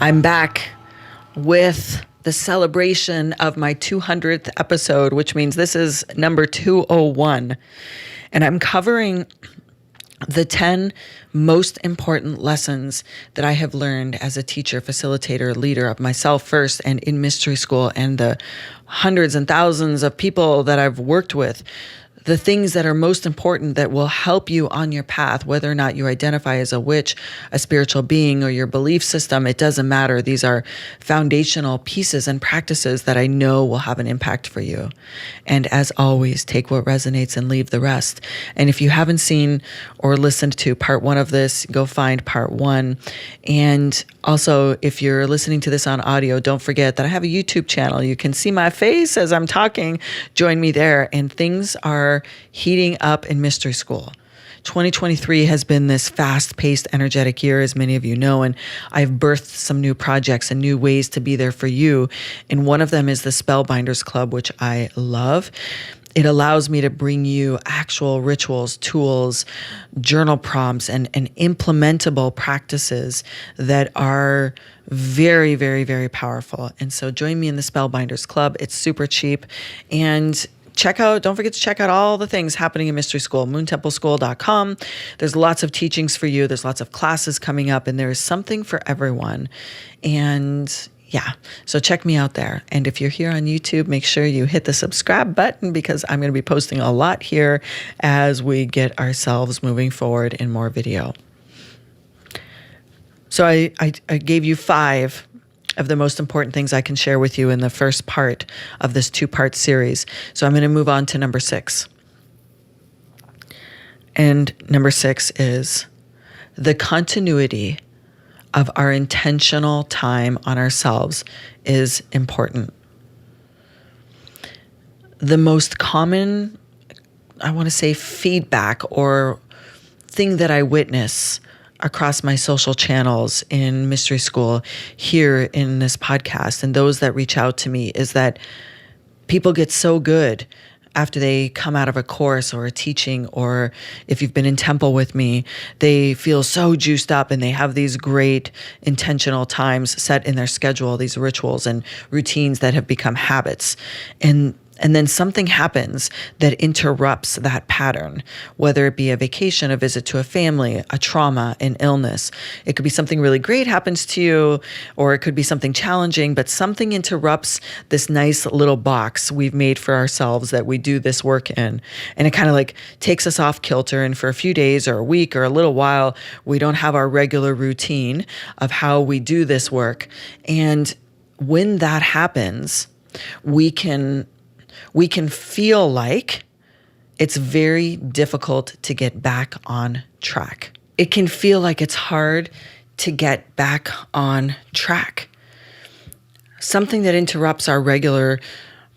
I'm back with the celebration of my 200th episode, which means this is number 201. And I'm covering the 10 most important lessons that I have learned as a teacher, facilitator, leader of myself first and in mystery school and the hundreds and thousands of people that I've worked with. The things that are most important that will help you on your path, whether or not you identify as a witch, a spiritual being, or your belief system, it doesn't matter. These are foundational pieces and practices that I know will have an impact for you. And as always, take what resonates and leave the rest. And if you haven't seen or listened to part 1 of this, go find part 1. And also, if you're listening to this on audio, don't forget that I have a YouTube channel. You can see my face as I'm talking. Join me there. And things are heating up in mystery school. 2023 has been this fast-paced, energetic year, as many of you know, and I've birthed some new projects and new ways to be there for you. And one of them is the Spellbinders Club, which I love. It allows me to bring you actual rituals, tools, journal prompts, and implementable practices that are very, very, very powerful. And so join me in the Spellbinders Club. It's super cheap. And don't forget to check out all the things happening in Mystery School, moontempleschool.com. There's lots of teachings for you. There's lots of classes coming up, and there is something for everyone. And yeah, so check me out there. And if you're here on YouTube, make sure you hit the subscribe button because I'm going to be posting a lot here as we get ourselves moving forward in more video. So I gave you 5 of the most important things I can share with you in the first part of this 2-part series. So I'm going to move on to number 6. And number 6 is the continuity of our intentional time on ourselves is important. The most common, I want to say, feedback or thing that I witness across my social channels in Mystery School, here in this podcast, and those that reach out to me is that people get so good after they come out of a course or a teaching, or if you've been in temple with me, they feel so juiced up and they have these great intentional times set in their schedule, these rituals and routines that have become habits. And then something happens that interrupts that pattern, whether it be a vacation, a visit to a family, a trauma, an illness. It could be something really great happens to you, or it could be something challenging, but something interrupts this nice little box we've made for ourselves that we do this work in. And it kind of like takes us off kilter. And for a few days or a week or a little while, we don't have our regular routine of how we do this work. And when that happens, we can feel like it's very difficult to get back on track. It can feel like it's hard to get back on track. Something that interrupts our regular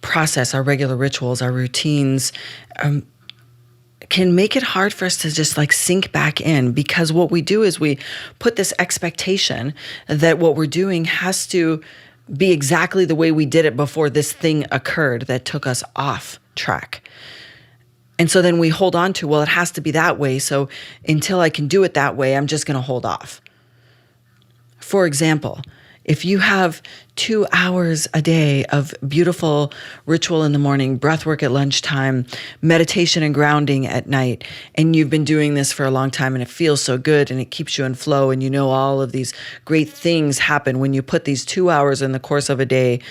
process, our regular rituals, our routines, can make it hard for us to just like sink back in, because what we do is we put this expectation that what we're doing has to be exactly the way we did it before this thing occurred that took us off track. And so then we hold on to, well, it has to be that way. So until I can do it that way, I'm just going to hold off. For example, if you have 2 hours a day of beautiful ritual in the morning, breath work at lunchtime, meditation and grounding at night, and you've been doing this for a long time and it feels so good and it keeps you in flow, and you know all of these great things happen when you put these 2 hours in the course of a day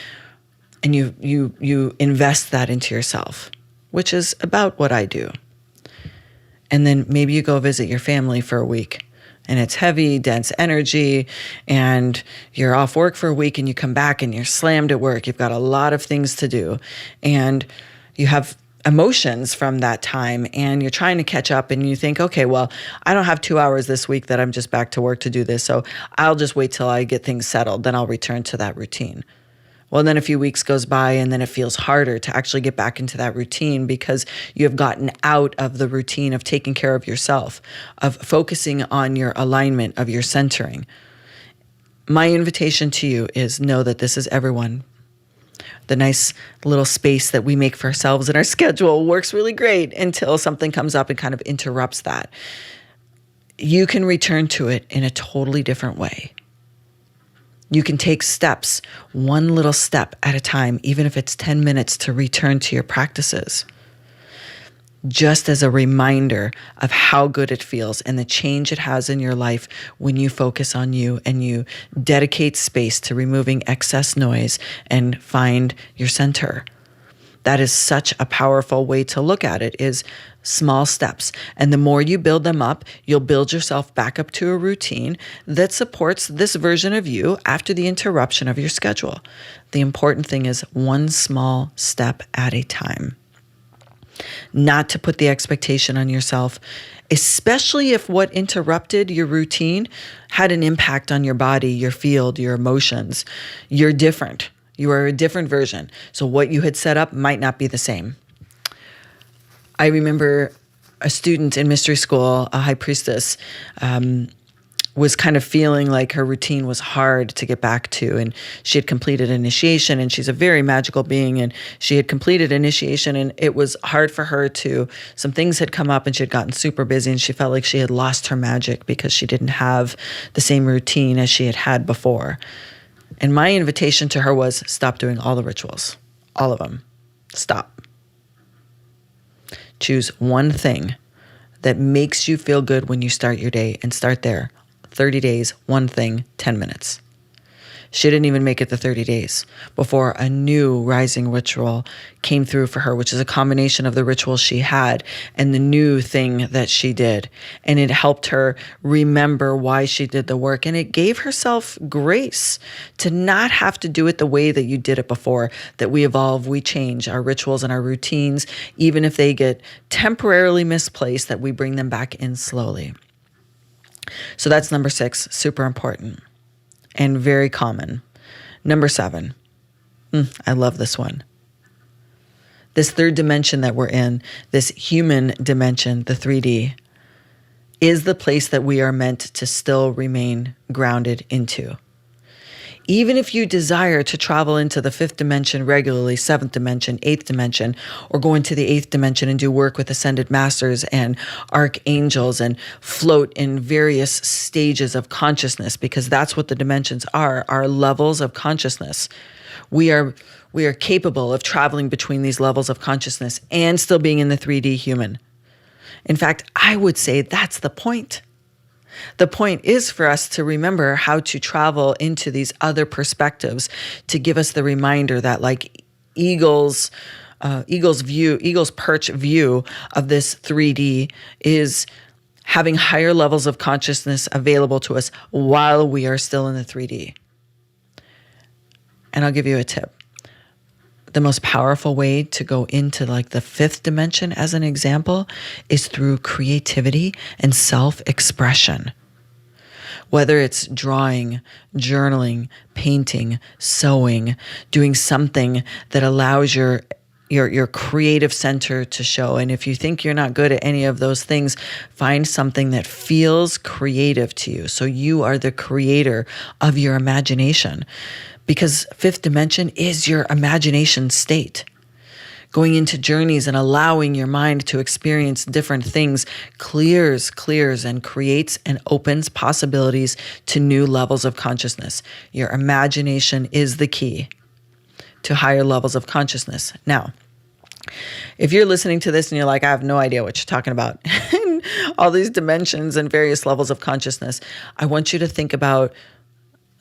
and you invest that into yourself, which is about what I do. And then maybe you go visit your family for a week. And it's heavy, dense energy, and you're off work for a week and you come back and you're slammed at work. You've got a lot of things to do, and you have emotions from that time, and you're trying to catch up, and you think, okay, well, I don't have 2 hours this week that I'm just back to work to do this, so I'll just wait till I get things settled, then I'll return to that routine. Well, then a few weeks goes by, and then it feels harder to actually get back into that routine because you have gotten out of the routine of taking care of yourself, of focusing on your alignment, of your centering. My invitation to you is know that this is everyone. The nice little space that we make for ourselves in our schedule works really great until something comes up and kind of interrupts that. You can return to it in a totally different way. You can take steps, one little step at a time, even if it's 10 minutes to return to your practices. Just as a reminder of how good it feels and the change it has in your life when you focus on you and you dedicate space to removing excess noise and find your center. That is such a powerful way to look at it, is small steps. And the more you build them up, you'll build yourself back up to a routine that supports this version of you after the interruption of your schedule. The important thing is one small step at a time. Not to put the expectation on yourself, especially if what interrupted your routine had an impact on your body, your field, your emotions. You're different. You are a different version. So what you had set up might not be the same. I remember a student in mystery school, a high priestess, was kind of feeling like her routine was hard to get back to. And she had completed initiation, and she's a very magical being. And she had completed initiation, and it was hard for her some things had come up, and she had gotten super busy, and she felt like she had lost her magic because she didn't have the same routine as she had had before. And my invitation to her was, stop doing all the rituals, all of them. Stop. Choose one thing that makes you feel good when you start your day, and start there. 30 days, one thing, 10 minutes. She didn't even make it the 30 days before a new rising ritual came through for her, which is a combination of the rituals she had and the new thing that she did. And it helped her remember why she did the work. And it gave herself grace to not have to do it the way that you did it before, that we evolve, we change our rituals and our routines, even if they get temporarily misplaced, that we bring them back in slowly. So that's number 6, super important and very common. Number 7, I love this one. This third dimension that we're in, this human dimension, the 3D, is the place that we are meant to still remain grounded into. Even if you desire to travel into the 5th dimension regularly, 7th dimension, 8th dimension, or go into the 8th dimension and do work with ascended masters and archangels and float in various stages of consciousness, because that's what the dimensions are levels of consciousness. We are capable of traveling between these levels of consciousness and still being in the 3D human. In fact, I would say that's the point. The point is for us to remember how to travel into these other perspectives, to give us the reminder that, like eagle's perch view of this 3D is having higher levels of consciousness available to us while we are still in the 3D. And I'll give you a tip. The most powerful way to go into like the 5th dimension, as an example, is through creativity and self-expression. Whether it's drawing, journaling, painting, sewing, doing something that allows your creative center to show. And if you think you're not good at any of those things, find something that feels creative to you. So you are the creator of your imagination, because 5th dimension is your imagination state. Going into journeys and allowing your mind to experience different things clears and creates and opens possibilities to new levels of consciousness. Your imagination is the key to higher levels of consciousness. Now, if you're listening to this and you're like, I have no idea what you're talking about, all these dimensions and various levels of consciousness, I want you to think about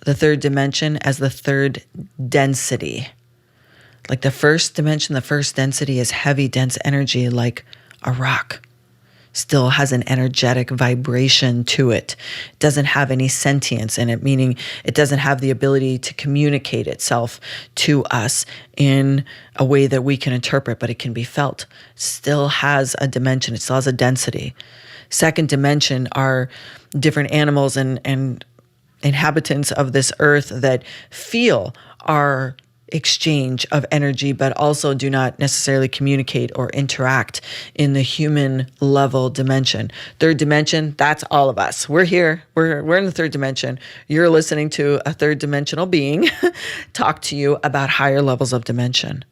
the 3rd dimension as the 3rd density. Like the 1st dimension, the 1st density is heavy, dense energy, like a rock. Still has an energetic vibration to it. It doesn't have any sentience in it, meaning it doesn't have the ability to communicate itself to us in a way that we can interpret, but it can be felt. Still has a dimension. It still has a density. 2nd dimension are different animals and inhabitants of this earth that feel our exchange of energy, but also do not necessarily communicate or interact in the human level dimension. 3rd dimension, that's all of us. We're here. We're in the 3rd dimension. You're listening to a 3rd dimensional being talk to you about higher levels of dimension.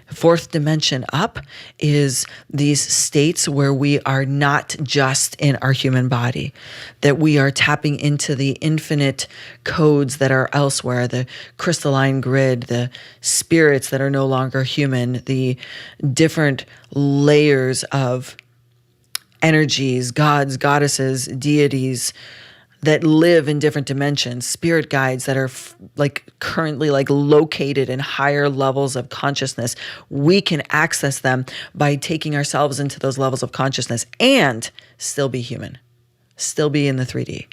Fourth dimension up is these states where we are not just in our human body, that we are tapping into the infinite codes that are elsewhere, the crystalline grid, the spirits that are no longer human, the different layers of energies, gods, goddesses, deities that live in different dimensions, spirit guides that are currently located in higher levels of consciousness. We can access them by taking ourselves into those levels of consciousness and still be human, still be in the 3D.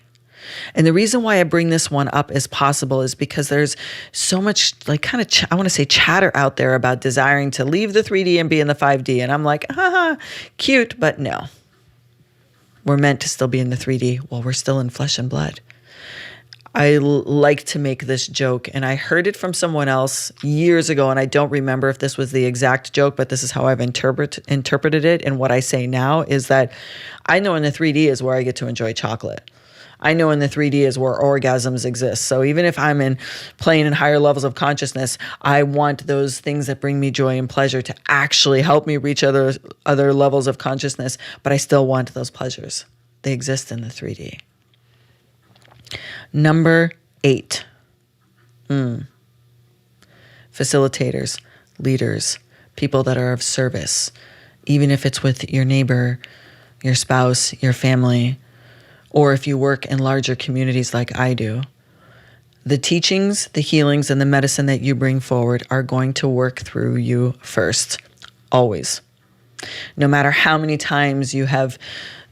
And the reason why I bring this one up as possible is because there's so much I want to say chatter out there about desiring to leave the 3D and be in the 5D. And I'm like, cute, but no. We're meant to still be in the 3D while we're still in flesh and blood. I like to make this joke, and I heard it from someone else years ago, and I don't remember if this was the exact joke, but this is how I've interpreted it. And what I say now is that I know in the 3D is where I get to enjoy chocolate. I know in the 3D is where orgasms exist. So even if I'm playing in higher levels of consciousness, I want those things that bring me joy and pleasure to actually help me reach other levels of consciousness, but I still want those pleasures. They exist in the 3D. Number 8. Facilitators, leaders, people that are of service, even if it's with your neighbor, your spouse, your family, or if you work in larger communities like I do. The teachings, the healings, and the medicine that you bring forward are going to work through you first, always. No matter how many times you have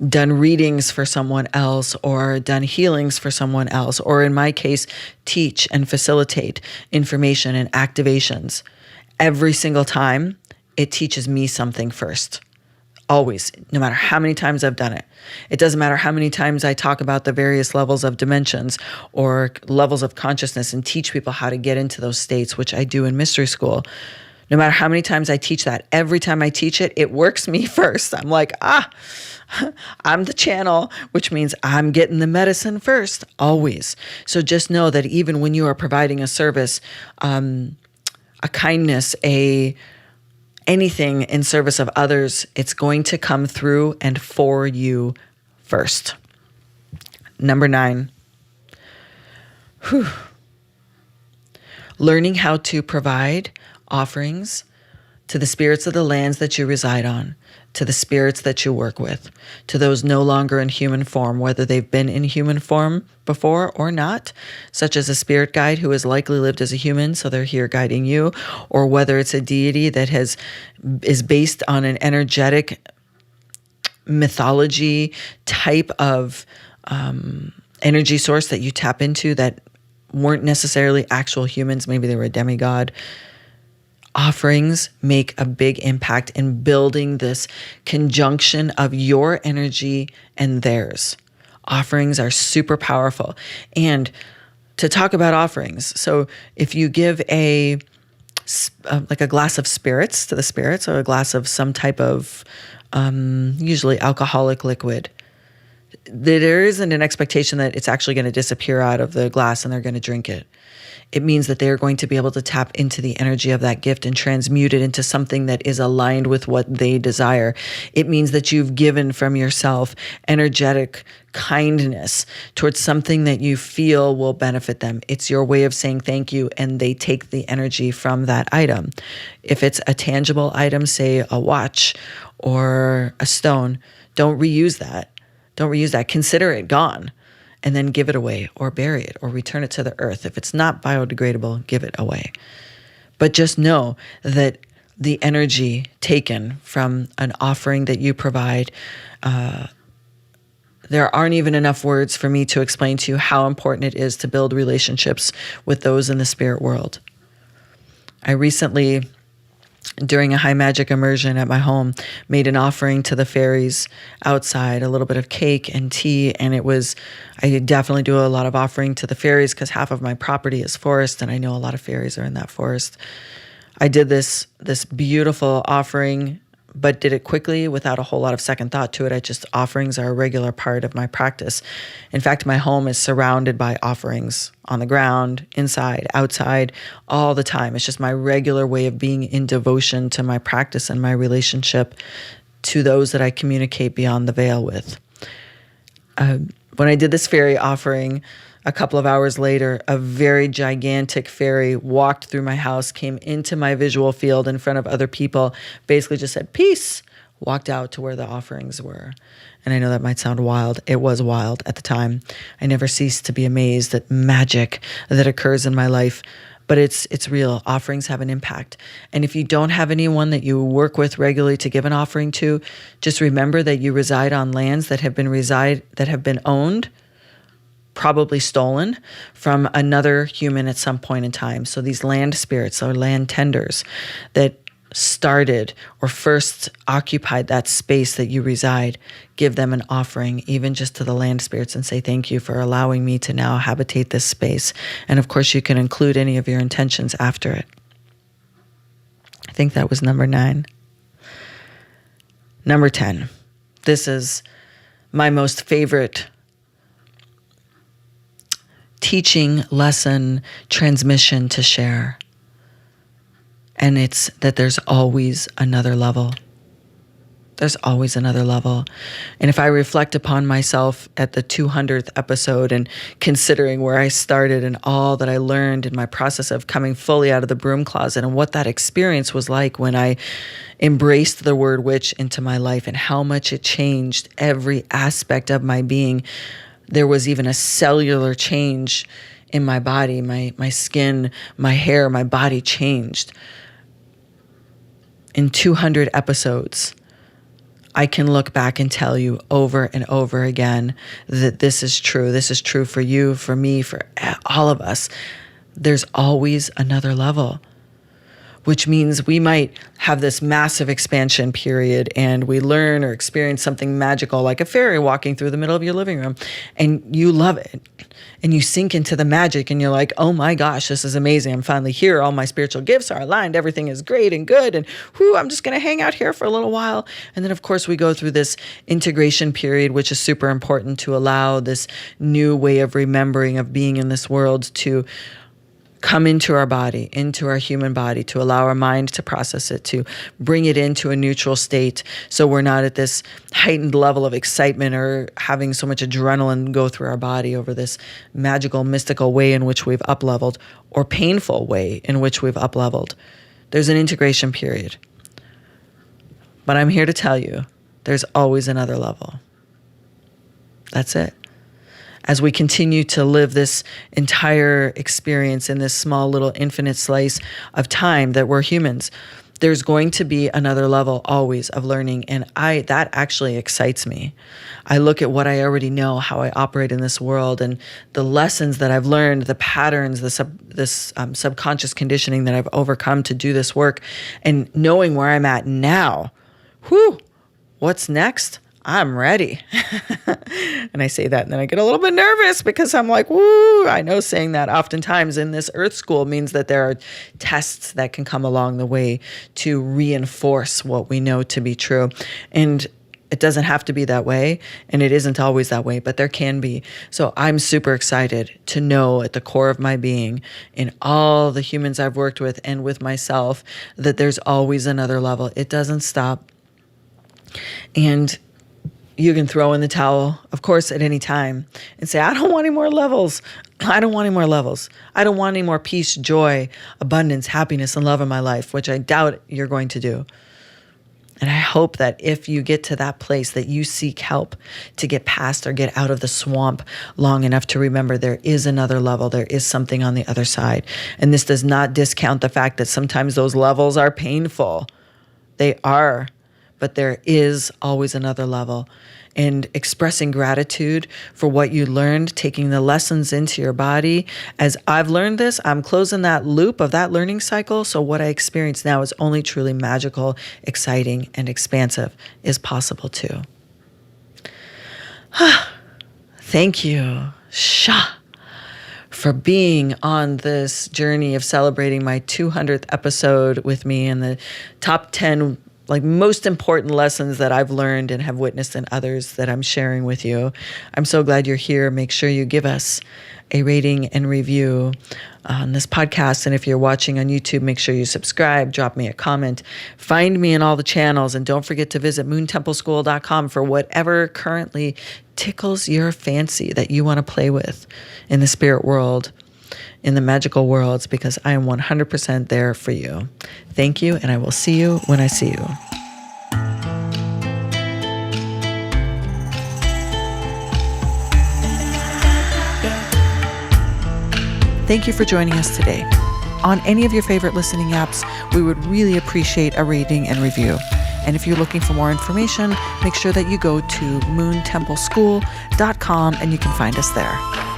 done readings for someone else or done healings for someone else, or in my case, teach and facilitate information and activations, every single time it teaches me something first. Always, no matter how many times I've done it. It doesn't matter how many times I talk about the various levels of dimensions or levels of consciousness and teach people how to get into those states, which I do in mystery school. No matter how many times I teach that, every time I teach it, it works me first. I'm like, I'm the channel, which means I'm getting the medicine first, always. So just know that even when you are providing a service, a kindness, anything in service of others, it's going to come through and for you first. Number 9. Learning how to provide offerings to the spirits of the lands that you reside on, to the spirits that you work with, to those no longer in human form, whether they've been in human form before or not, such as a spirit guide who has likely lived as a human, so they're here guiding you, or whether it's a deity that is based on an energetic mythology type of energy source that you tap into that weren't necessarily actual humans. Maybe they were a demigod. Offerings make a big impact in building this conjunction of your energy and theirs. Offerings are super powerful. And to talk about offerings, so if you give a glass of spirits to the spirits, or a glass of some type of usually alcoholic liquid, there isn't an expectation that it's actually going to disappear out of the glass and they're going to drink it. It means that they're going to be able to tap into the energy of that gift and transmute it into something that is aligned with what they desire. It means that you've given from yourself energetic kindness towards something that you feel will benefit them. It's your way of saying thank you, and they take the energy from that item. If it's a tangible item, say a watch or a stone, don't reuse that. Don't reuse that. Consider it gone. And then give it away or bury it or return it to the earth. If it's not biodegradable, give it away. But just know that the energy taken from an offering that you provide, there aren't even enough words for me to explain to you how important it is to build relationships with those in the spirit world. I recently, during a high magic immersion at my home, made an offering to the fairies outside, a little bit of cake and tea. And I definitely do a lot of offering to the fairies because half of my property is forest, and I know a lot of fairies are in that forest. I did this beautiful offering but did it quickly without a whole lot of second thought to it. Offerings are a regular part of my practice. In fact, my home is surrounded by offerings on the ground, inside, outside, all the time. It's just my regular way of being in devotion to my practice and my relationship to those that I communicate beyond the veil with. When I did this fairy offering, a couple of hours later, a very gigantic fairy walked through my house, came into my visual field in front of other people, basically just said, peace, walked out to where the offerings were. And I know that might sound wild. It was wild at the time. I never ceased to be amazed at magic that occurs in my life. But it's real. Offerings have an impact. And if you don't have anyone that you work with regularly to give an offering to, just remember that you reside on lands that have been owned, probably stolen from another human at some point in time. So these land spirits or land tenders that started or first occupied that space that you reside, give them an offering, even just to the land spirits, and say, thank you for allowing me to now habitate this space. And of course, you can include any of your intentions after it. I think that was number 9. Number 10. This is my most favorite teaching, lesson, transmission to share. And it's that there's always another level. There's always another level. And if I reflect upon myself at the 200th episode and considering where I started and all that I learned in my process of coming fully out of the broom closet and what that experience was like when I embraced the word witch into my life and how much it changed every aspect of my being. There was even a cellular change in my body, my skin, my hair, my body changed. In 200 episodes, I can look back and tell you over and over again that this is true. This is true for you, for me, for all of us. There's always another level, which means we might have this massive expansion period and we learn or experience something magical like a fairy walking through the middle of your living room and you love it and you sink into the magic and you're like, oh my gosh, this is amazing. I'm finally here. All my spiritual gifts are aligned. Everything is great and good. And I'm just going to hang out here for a little while. And then of course we go through this integration period, which is super important to allow this new way of remembering, of being in this world to come into our body, into our human body, to allow our mind to process it, to bring it into a neutral state so we're not at this heightened level of excitement or having so much adrenaline go through our body over this magical, mystical way in which we've up-leveled or painful way in which we've up-leveled. There's an integration period. But I'm here to tell you, there's always another level. That's it. As we continue to live this entire experience in this small little infinite slice of time that we're humans, there's going to be another level always of learning. And that actually excites me. I look at what I already know, how I operate in this world, and the lessons that I've learned, the patterns, this subconscious conditioning that I've overcome to do this work, and knowing where I'm at now. What's next? I'm ready. And I say that and then I get a little bit nervous because I'm like, I know saying that oftentimes in this earth school means that there are tests that can come along the way to reinforce what we know to be true. And it doesn't have to be that way, and it isn't always that way, but there can be. So I'm super excited to know at the core of my being, in all the humans I've worked with and with myself, that there's always another level. It doesn't stop. And you can throw in the towel, of course, at any time and say, I don't want any more levels. I don't want any more levels. I don't want any more peace, joy, abundance, happiness, and love in my life, which I doubt you're going to do. And I hope that if you get to that place that you seek help to get past or get out of the swamp long enough to remember there is another level, there is something on the other side. And this does not discount the fact that sometimes those levels are painful. They are. But there is always another level. And expressing gratitude for what you learned, taking the lessons into your body. As I've learned this, I'm closing that loop of that learning cycle. So what I experience now is only truly magical, exciting, and expansive is possible too. Thank you, for being on this journey of celebrating my 200th episode with me in the top 10 like most important lessons that I've learned and have witnessed in others that I'm sharing with you. I'm so glad you're here. Make sure you give us a rating and review on this podcast. And if you're watching on YouTube, make sure you subscribe, drop me a comment, find me in all the channels, and don't forget to visit moontempleschool.com for whatever currently tickles your fancy that you want to play with in the spirit world, in the magical worlds, because I am 100% there for you. Thank you, and I will see you when I see you. Thank you for joining us today. On any of your favorite listening apps, we would really appreciate a rating and review. And if you're looking for more information, make sure that you go to moontempleschool.com and you can find us there.